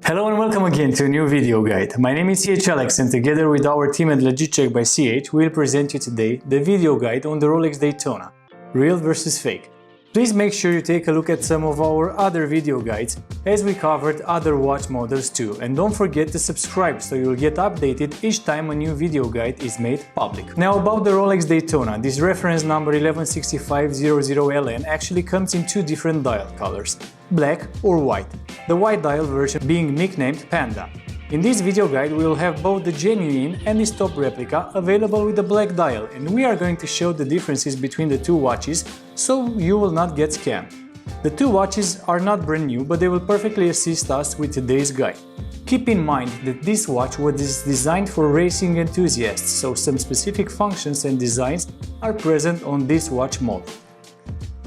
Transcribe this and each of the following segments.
Hello and welcome again to a new video guide. My name is Alex and together with our team at Legit Check by CH, we'll present you today the video guide on the Rolex Daytona, real versus fake. Please make sure you take a look at some of our other video guides as we covered other watch models too, and don't forget to subscribe so you'll get updated each time a new video guide is made public. Now about the Rolex Daytona, this reference number 116500LN actually comes in two different dial colors, black or white, the white dial version being nicknamed Panda. In this video guide we will have both the genuine and the stop replica available with the black dial, and we are going to show the differences between the two watches so you will not get scammed. The two watches are not brand new, but they will perfectly assist us with today's guide. Keep in mind that this watch was designed for racing enthusiasts, so some specific functions and designs are present on this watch model.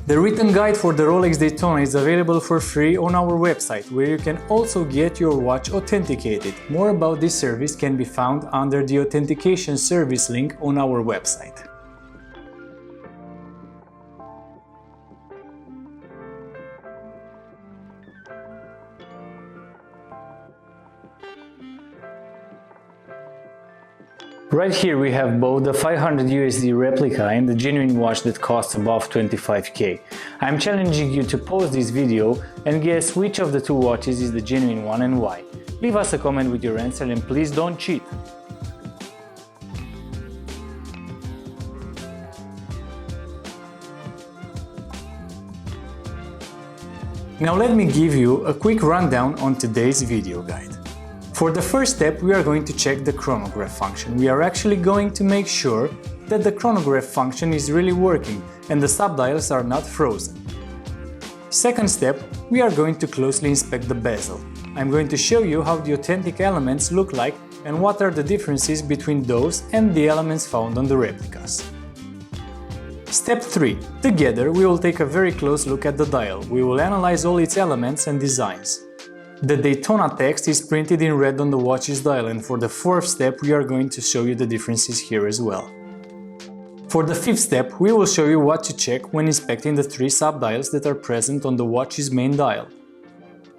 The written guide for the Rolex Daytona is available for free on our website, where you can also get your watch authenticated. More about this service can be found under the authentication service link on our website. Right here we have both the 500 USD replica and the genuine watch that costs above 25k. I'm challenging you to pause this video and guess which of the two watches is the genuine one and why. Leave us a comment with your answer and please don't cheat. Now let me give you a quick rundown on today's video guide. For the first step, we are going to check the chronograph function. We are actually going to make sure that the chronograph function is really working and the subdials are not frozen. Second step, we are going to closely inspect the bezel. I'm going to show you how the authentic elements look like and what are the differences between those and the elements found on the replicas. Step 3. Together, we will take a very close look at the dial. We will analyze all its elements and designs. The Daytona text is printed in red on the watch's dial, and for the fourth step we are going to show you the differences here as well. For the fifth step we will show you what to check when inspecting the three subdials that are present on the watch's main dial.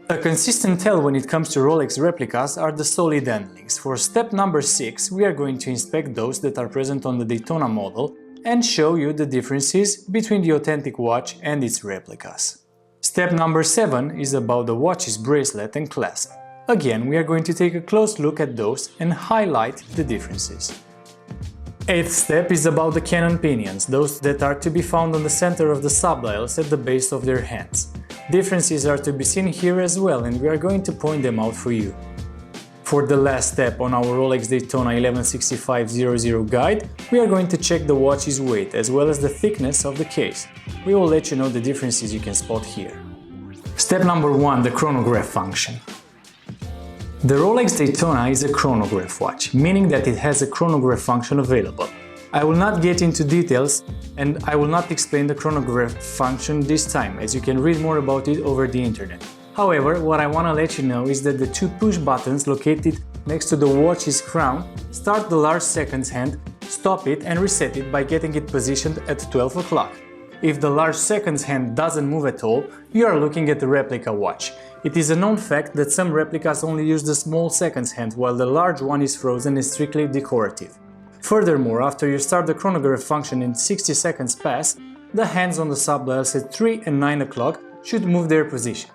A consistent tell when it comes to Rolex replicas are the solid endings. For step number 6 we are going to inspect those that are present on the Daytona model and show you the differences between the authentic watch and its replicas. Step number 7 is about the watch's bracelet and clasp. Again, we are going to take a close look at those and highlight the differences. Eighth step is about the cannon pinions, those that are to be found on the center of the subdials at the base of their hands. Differences are to be seen here as well, and we are going to point them out for you. For the last step on our Rolex Daytona 116500 guide, we are going to check the watch's weight as well as the thickness of the case. We will let you know the differences you can spot here. Step number 1, the chronograph function. The Rolex Daytona is a chronograph watch, meaning that it has a chronograph function available. I will not get into details and I will not explain the chronograph function this time, as you can read more about it over the internet. However, what I want to let you know is that the two push buttons located next to the watch's crown start the large seconds hand, stop it and reset it by getting it positioned at 12 o'clock. If the large seconds hand doesn't move at all, you are looking at the replica watch. It is a known fact that some replicas only use the small seconds hand while the large one is frozen and strictly decorative. Furthermore, after you start the chronograph function and 60 seconds pass, the hands on the subdials at 3 and 9 o'clock should move their position.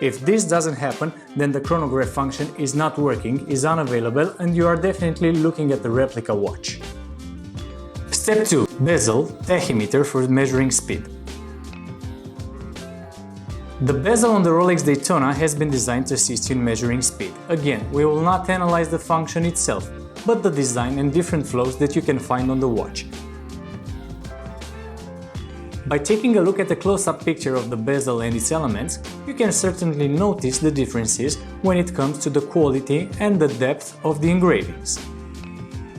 If this doesn't happen, then the chronograph function is not working, is unavailable, and you are definitely looking at the replica watch. Step 2. Bezel, tachymeter for measuring speed. The bezel on the Rolex Daytona has been designed to assist you in measuring speed. Again, we will not analyze the function itself, but the design and different flows that you can find on the watch. By taking a look at a close-up picture of the bezel and its elements, you can certainly notice the differences when it comes to the quality and the depth of the engravings.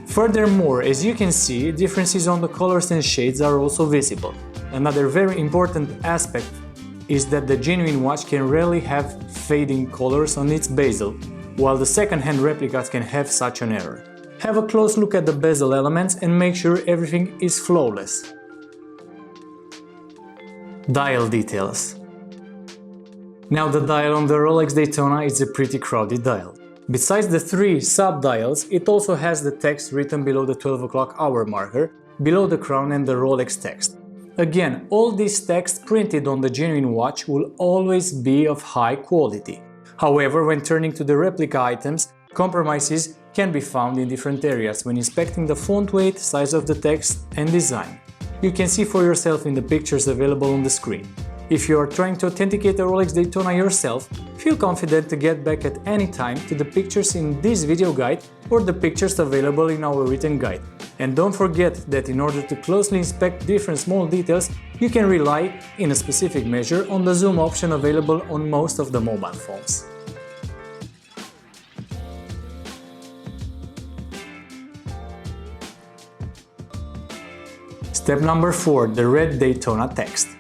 Furthermore, as you can see, differences on the colors and shades are also visible. Another very important aspect is that the genuine watch can rarely have fading colors on its bezel, while the second-hand replicas can have such an error. Have a close look at the bezel elements and make sure everything is flawless. Dial details. Now the dial on the Rolex Daytona is a pretty crowded dial. Besides the 3 sub-dials, it also has the text written below the 12 o'clock hour marker, below the crown and the Rolex text. Again, all this text printed on the genuine watch will always be of high quality. However, when turning to the replica items, compromises can be found in different areas when inspecting the font weight, size of the text and design. You can see for yourself in the pictures available on the screen. If you are trying to authenticate a Rolex Daytona yourself, feel confident to get back at any time to the pictures in this video guide or the pictures available in our written guide. And don't forget that in order to closely inspect different small details, you can rely, in a specific measure, on the zoom option available on most of the mobile phones. Step number 4. The red Daytona text.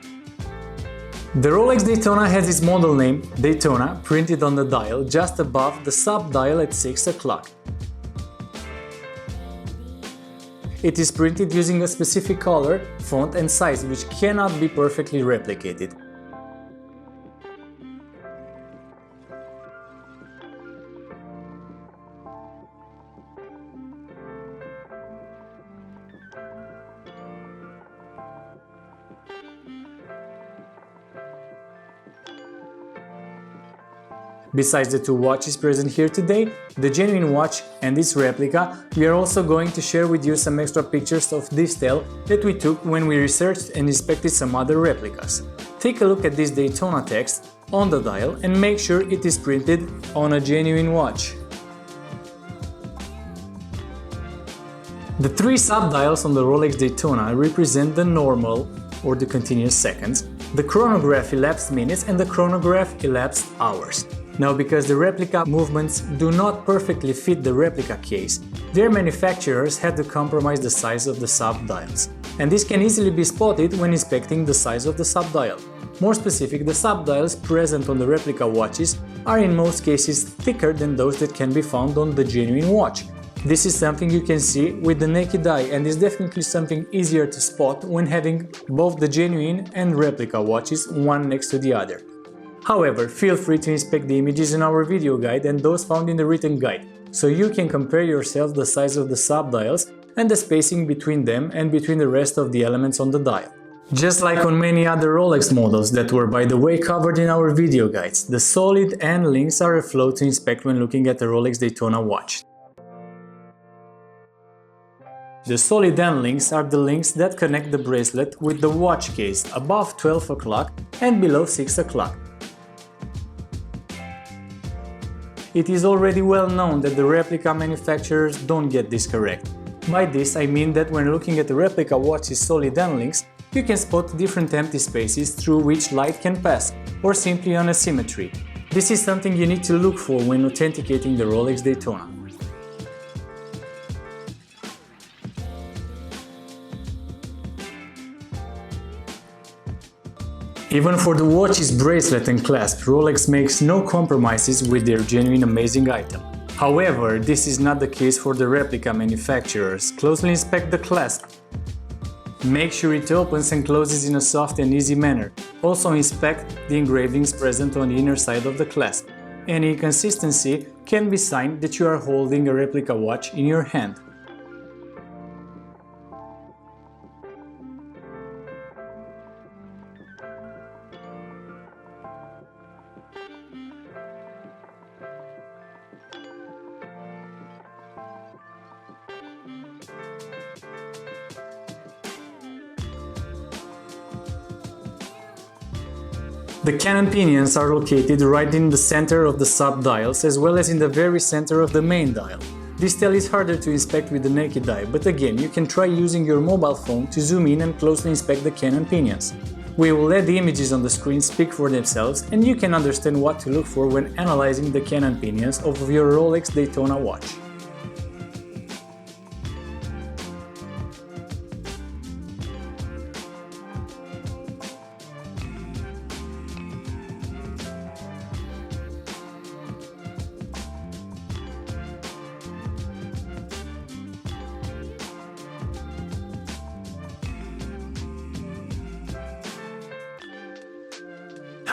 The Rolex Daytona has its model name, Daytona, printed on the dial just above the sub-dial at 6 o'clock. It is printed using a specific color, font and size which cannot be perfectly replicated. Besides the 2 watches present here today, the genuine watch and its replica, we are also going to share with you some extra pictures of detail that we took when we researched and inspected some other replicas. Take a look at this Daytona text on the dial and make sure it is printed on a genuine watch. The 3 sub-dials on the Rolex Daytona represent the normal or the continuous seconds, the chronograph elapsed minutes and the chronograph elapsed hours. Now, because the replica movements do not perfectly fit the replica case, their manufacturers had to compromise the size of the sub-dials. And this can easily be spotted when inspecting the size of the sub-dial. More specific, the sub-dials present on the replica watches are in most cases thicker than those that can be found on the genuine watch. This is something you can see with the naked eye and is definitely something easier to spot when having both the genuine and replica watches one next to the other. However, feel free to inspect the images in our video guide and those found in the written guide, so you can compare yourself the size of the sub-dials and the spacing between them and between the rest of the elements on the dial. Just like on many other Rolex models that were, by the way, covered in our video guides, the solid end links are a flow to inspect when looking at the Rolex Daytona watch. The solid end links are the links that connect the bracelet with the watch case above 12 o'clock and below 6 o'clock. It is already well known that the replica manufacturers don't get this correct. By this I mean that when looking at the replica watch's solid end links, you can spot different empty spaces through which light can pass, or simply on asymmetry. This is something you need to look for when authenticating the Rolex Daytona. Even for the watch's bracelet and clasp, Rolex makes no compromises with their genuine amazing item. However, this is not the case for the replica manufacturers. Closely inspect the clasp. Make sure it opens and closes in a soft and easy manner. Also inspect the engravings present on the inner side of the clasp. Any inconsistency can be a sign that you are holding a replica watch in your hand. The cannon pinions are located right in the center of the sub-dials as well as in the very center of the main dial. This detail is harder to inspect with the naked eye, but again, you can try using your mobile phone to zoom in and closely inspect the cannon pinions. We will let the images on the screen speak for themselves and you can understand what to look for when analyzing the cannon pinions of your Rolex Daytona watch.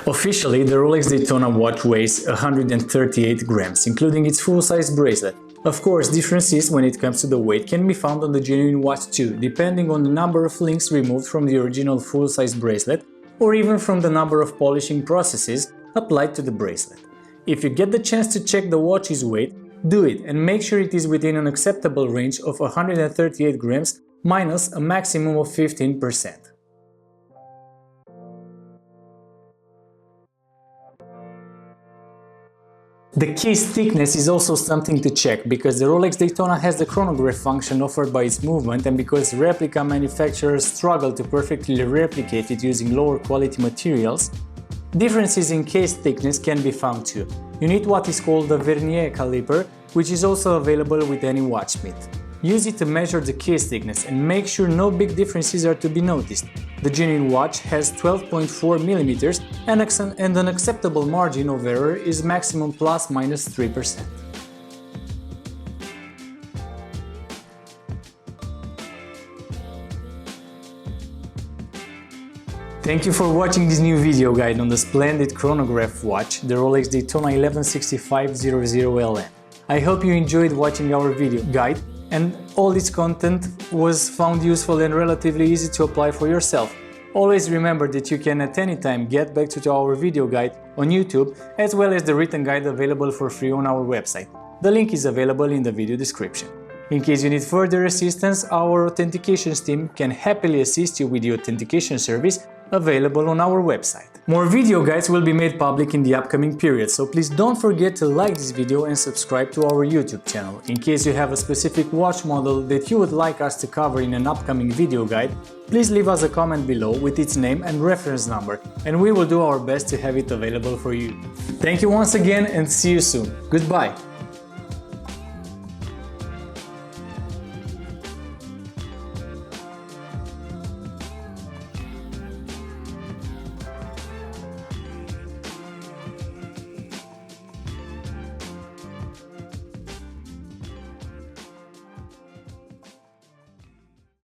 Officially, the Rolex Daytona watch weighs 138 grams, including its full-size bracelet. Of course, differences when it comes to the weight can be found on the genuine watch too, depending on the number of links removed from the original full-size bracelet or even from the number of polishing processes applied to the bracelet. If you get the chance to check the watch's weight, do it and make sure it is within an acceptable range of 138 grams minus a maximum of 15%. The case thickness is also something to check, because the Rolex Daytona has the chronograph function offered by its movement, and because replica manufacturers struggle to perfectly replicate it using lower quality materials, differences in case thickness can be found too. You need what is called a vernier caliper, which is also available with any watchsmith. Use it to measure the case thickness and make sure no big differences are to be noticed. The genuine watch has 12.4 mm and an acceptable margin of error is maximum plus minus 3%. Thank you for watching this new video guide on the splendid chronograph watch, the Rolex Daytona 116500LN. I hope you enjoyed watching our video guide and all this content was found useful and relatively easy to apply for yourself. Always remember that you can at any time get back to our video guide on YouTube, as well as the written guide available for free on our website. The link is available in the video description. In case you need further assistance, our authentication team can happily assist you with the authentication service available on our website. More video guides will be made public in the upcoming period, so please don't forget to like this video and subscribe to our YouTube channel. In case you have a specific watch model that you would like us to cover in an upcoming video guide, please leave us a comment below with its name and reference number, and we will do our best to have it available for you. Thank you once again and see you soon. Goodbye!